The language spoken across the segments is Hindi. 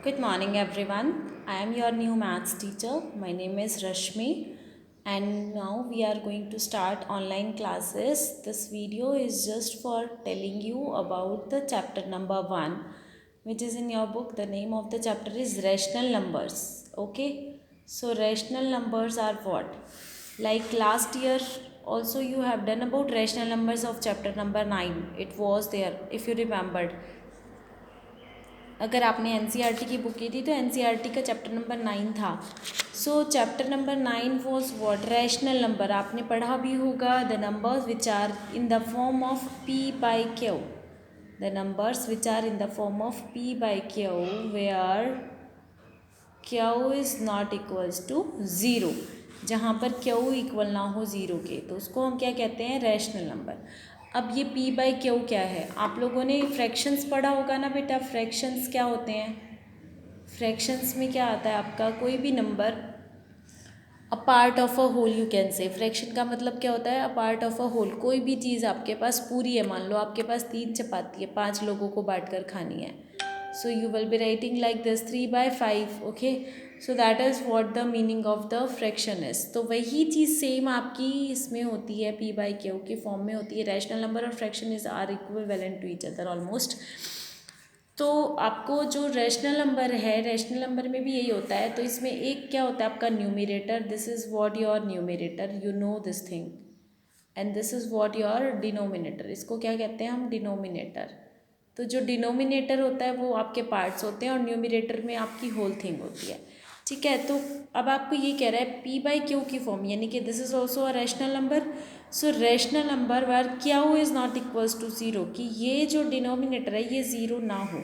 Good morning, everyone. I am your new maths teacher. My name is Rashmi, and now we are going to start online classes. This video is just for telling you about the chapter number 1, which is in your book. The name of the chapter is rational numbers. Okay, so rational numbers are what? Like last year, also you have done about rational numbers of chapter number 9. It was there, if you remembered. अगर आपने एनसीईआरटी की बुक की थी तो एनसीईआरटी का चैप्टर नंबर 9 था. So chapter number 9 was what? Rational number. आपने पढ़ा भी होगा. The numbers which are in the form of P by Q. The numbers which are in the form of P by Q where Q is not equals to zero. जहाँ पर क्यू इक्वल ना हो ज़ीरो के, तो उसको हम क्या कहते हैं? Rational number. अब ये p बाई क्यू क्या है? आप लोगों ने फ्रैक्शंस पढ़ा होगा ना बेटा. फ्रैक्शंस क्या होते हैं? फ्रैक्शंस में क्या आता है आपका? कोई भी number a part of a whole you can say. Fraction का मतलब क्या होता है? A part of a whole. कोई भी चीज़ आपके पास पूरी है. मान लो आपके पास 3 चपाती है, 5 लोगों को बांट कर खानी है. So you will be writing like this 3/5. Okay, so that is what the meaning of the fraction is. तो वही चीज़ सेम आपकी इसमें होती है, p बाई क्यू की फॉर्म में होती है. रैशनल नंबर और fraction is are equivalent to each other almost. तो आपको जो रैशनल नंबर है, रैशनल नंबर में भी यही होता है. तो इसमें एक क्या होता है आपका? Numerator. This is what your numerator. You know this thing. And this is what your denominator. इसको क्या कहते हैं हम? डिनोमिनेटर. तो जो डिनोमिनेटर होता है वो आपके पार्ट्स होते हैं और न्यूमरेटर में आपकी होल थिंग होती है. ठीक है. तो अब आपको ये कह रहा है p बाई क्यू की फॉर्म, यानी कि this is also a rational number. So rational number where Q is not equals to zero, कि ये जो डिनोमिनेटर है ये ज़ीरो ना हो.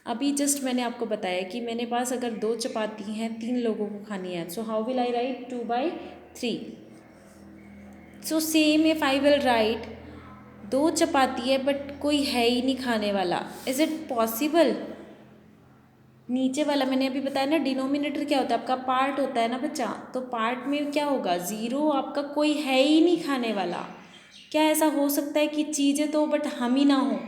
अभी जस्ट मैंने आपको बताया कि मेरे पास अगर 2 चपाती हैं, 3 लोगों को खानी है. So how will I right? 2/3. So same if I will write 2 चपाती है बट कोई है ही नहीं खाने वाला. Is it possible? नीचे वाला मैंने अभी बताया ना, डिनोमिनेटर क्या होता है आपका? पार्ट होता है ना बच्चा. तो पार्ट में क्या होगा? ज़ीरो. आपका कोई है ही नहीं खाने वाला. क्या ऐसा हो सकता है कि चीज़ें तो बट हम ही ना हो?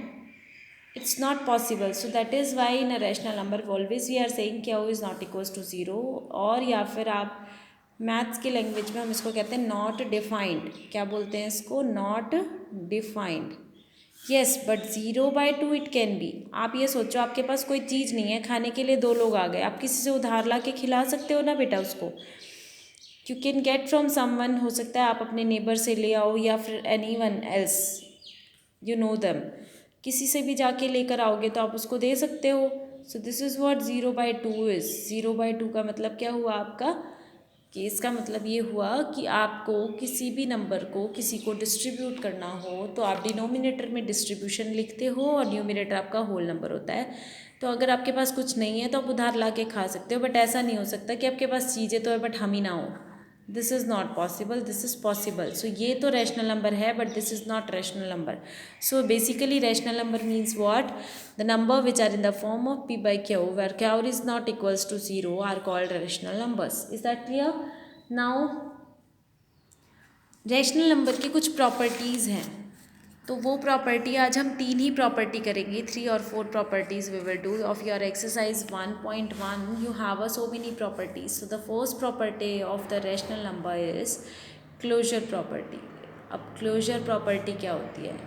It's not possible. So that is why in a rational number always we are saying Q is not equals to zero. और या फिर आप मैथ्स की लैंग्वेज में हम इसको कहते हैं नॉट डिफाइंड. क्या बोलते हैं इसको? Not defined. Yes, but 0/2 it can be. आप ये सोचो आपके पास कोई चीज़ नहीं है खाने के लिए, 2 लोग आ गए. आप किसी से उधार ला के खिला सकते हो ना बेटा उसको. You can get from someone. हो सकता है आप अपने नेबर से ले आओ या फिर any one else you know them. किसी से भी जाके लेकर आओगे तो आप उसको दे सकते हो. So this is what 0/2 is. 0/2 का मतलब क्या हुआ आपका? कि इसका मतलब ये हुआ कि आपको किसी भी नंबर को किसी को डिस्ट्रीब्यूट करना हो तो आप डिनोमिनेटर में डिस्ट्रीब्यूशन लिखते हो और न्यूमरेटर आपका होल नंबर होता है. तो अगर आपके पास कुछ नहीं है तो आप उधार ला के खा सकते हो. बट ऐसा नहीं हो सकता कि आपके पास चीज़ें तो है बट हम ही ना हो. This is not possible. This is possible. So ये तो रैशनल नंबर है but this is not rational number. So basically rational number means what? The number which are in the form of p by Q where Q is not equals to zero are called rational numbers. Is that clear? Now rational number की कुछ प्रॉपर्टीज़ हैं. तो वो प्रॉपर्टी आज हम 3 ही प्रॉपर्टी करेंगे. 3 और 4 properties we will do of your exercise 1.1. You have a so many properties. So the first property of the rational number is closure property. अब क्लोजर प्रॉपर्टी क्या होती है?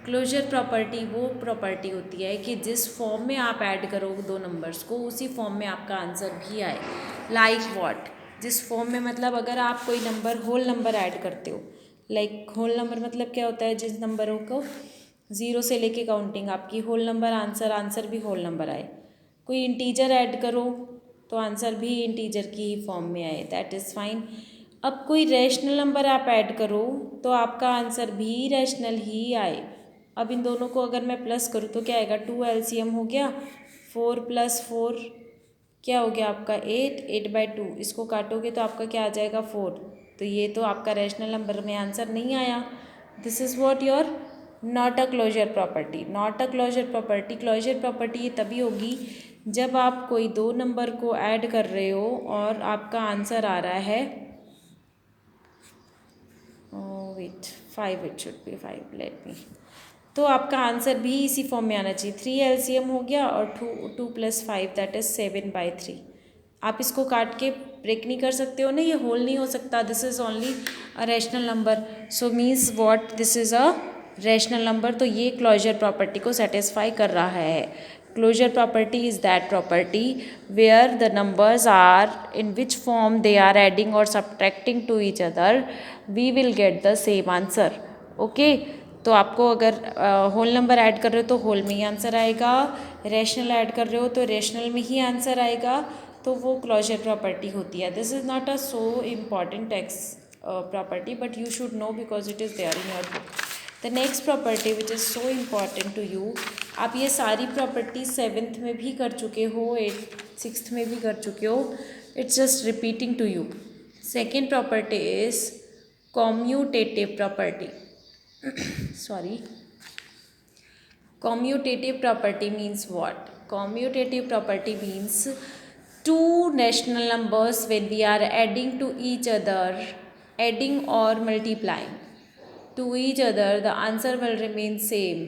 क्लोजर प्रॉपर्टी वो प्रॉपर्टी होती है कि जिस फॉर्म में आप ऐड करो दो नंबर्स को उसी फॉर्म में आपका आंसर भी आए. Like what? जिस फॉर्म में मतलब अगर आप कोई नंबर होल नंबर ऐड करते हो. लाइक होल नंबर मतलब क्या होता है? जिस नंबरों को 0 से लेके काउंटिंग आपकी होल नंबर आंसर भी होल नंबर आए. कोई इंटीजर ऐड करो तो आंसर भी इंटीजर की ही फॉर्म में आए. That is fine. अब कोई रैशनल नंबर आप ऐड करो तो आपका आंसर भी रैशनल ही आए. अब इन दोनों को अगर मैं प्लस करूँ तो क्या आएगा? 2 LCM हो गया. 4 + 4 क्या हो गया आपका? 8. 8/2. इसको काटोगे तो आपका क्या आ जाएगा? 4. तो ये तो आपका रैशनल नंबर में आंसर नहीं आया. This is what your not a closure property. Not a closure property. Closure property ये तभी होगी जब आप कोई 2 नंबर को ऐड कर रहे हो और आपका आंसर आ रहा है wait 5. It should be 5. Let me तो आपका आंसर भी इसी फॉर्म में आना चाहिए। 3 एलसीएम हो गया और 2 + 5 दैट इज़ 7/3। आप इसको काट के ब्रेक नहीं कर सकते हो ना, ये होल नहीं हो सकता। This is only a rational number, so means what, this is a rational number. तो ये क्लोजर प्रॉपर्टी को सेटिस्फाई कर रहा है। Closure property is that property where the numbers are in which form they are adding और subtracting to each other, we will get the same answer. Okay, तो आपको अगर होल नंबर ऐड कर रहे हो तो होल में ही आंसर आएगा, रैशनल ऐड कर रहे हो तो रैशनल में ही आंसर आएगा। तो वो क्लोजर प्रॉपर्टी होती है। This is not a so important text property, but you should know because it is there in your book. The next property which is so important to you, आप ये सारी प्रॉपर्टी 7th में भी कर चुके हो, 6th में भी कर चुके हो, it's just repeating to you. Second property is commutative property. Sorry, commutative property means what? Commutative property means two rational numbers when we are adding to each other, adding or multiplying to each other, the answer will remain same.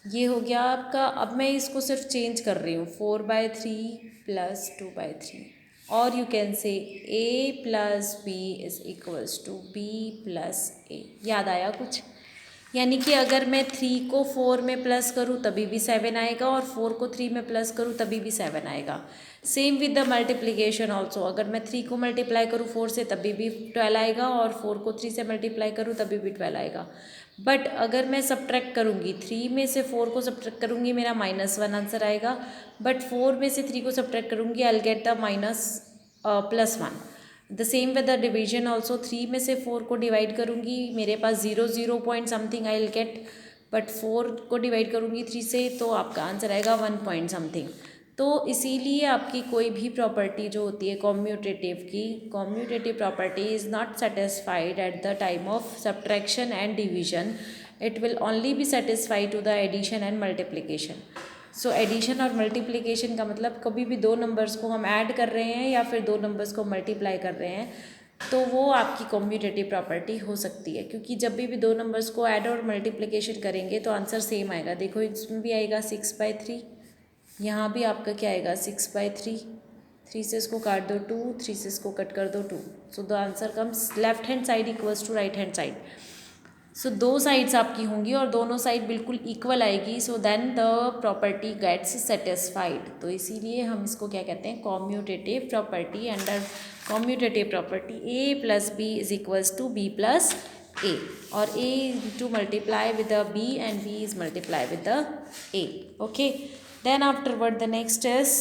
ये हो गया आपका। अब मैं इसको सिर्फ चेंज कर रही हूँ, 4/3 + 2/3, और यू कैन से a + b = b + a। याद आया कुछ? यानी कि अगर मैं 3 को 4 में प्लस करूँ तभी भी 7 आएगा, और 4 को 3 में प्लस करूँ तभी भी 7 आएगा। Same with the multiplication also, अगर मैं 3 को मल्टीप्लाई करूँ 4 से तभी भी 12 आएगा, और 4 को 3 से मल्टीप्लाई करूँ तभी भी 12 आएगा। बट अगर मैं सब्ट्रैक्ट करूँगी, 3 में से 4 को सब्ट्रैक्ट करूँगी, मेरा -1 आंसर आएगा। बट 4 में से 3 को सब्ट्रैक्ट करूँगी, I will get the +1। The same with the division also, 3 में से 4 को डिवाइड करूँगी, मेरे पास 0 point something I will get. But 4 को डिवाइड करूँगी 3 से तो आपका आंसर आएगा 1 पॉइंट समथिंग। तो इसीलिए आपकी कोई भी प्रॉपर्टी जो होती है कॉम्यूटेटिव की, commutative property is not satisfied at the time of subtraction and division, it will only be satisfied to the addition and multiplication. So addition और मल्टीप्लिकेशन का मतलब कभी भी दो नंबर्स को हम ऐड कर रहे हैं या फिर दो नंबर्स को मल्टीप्लाई कर रहे हैं, तो वो आपकी कॉम्यूटेटिव प्रॉपर्टी हो सकती है। क्योंकि जब भी दो नंबर्स को ऐड और मल्टीप्लिकेशन करेंगे तो आंसर सेम आएगा। देखो इसमें भी आएगा 6/3, यहाँ भी आपका क्या आएगा 6/3। 3 से इसको काट दो 2, 3 से इसको कट कर दो 2। So the answer comes left hand side equals to right hand side. So दो साइड्स आपकी होंगी और दोनों साइड बिल्कुल इक्वल आएगी, so then the property gets satisfied. तो इसीलिए हम इसको क्या कहते हैं, commutative property. Under commutative property a + b = b + a, और a to multiply with the b and b is multiply with the a. Okay, then afterward the next is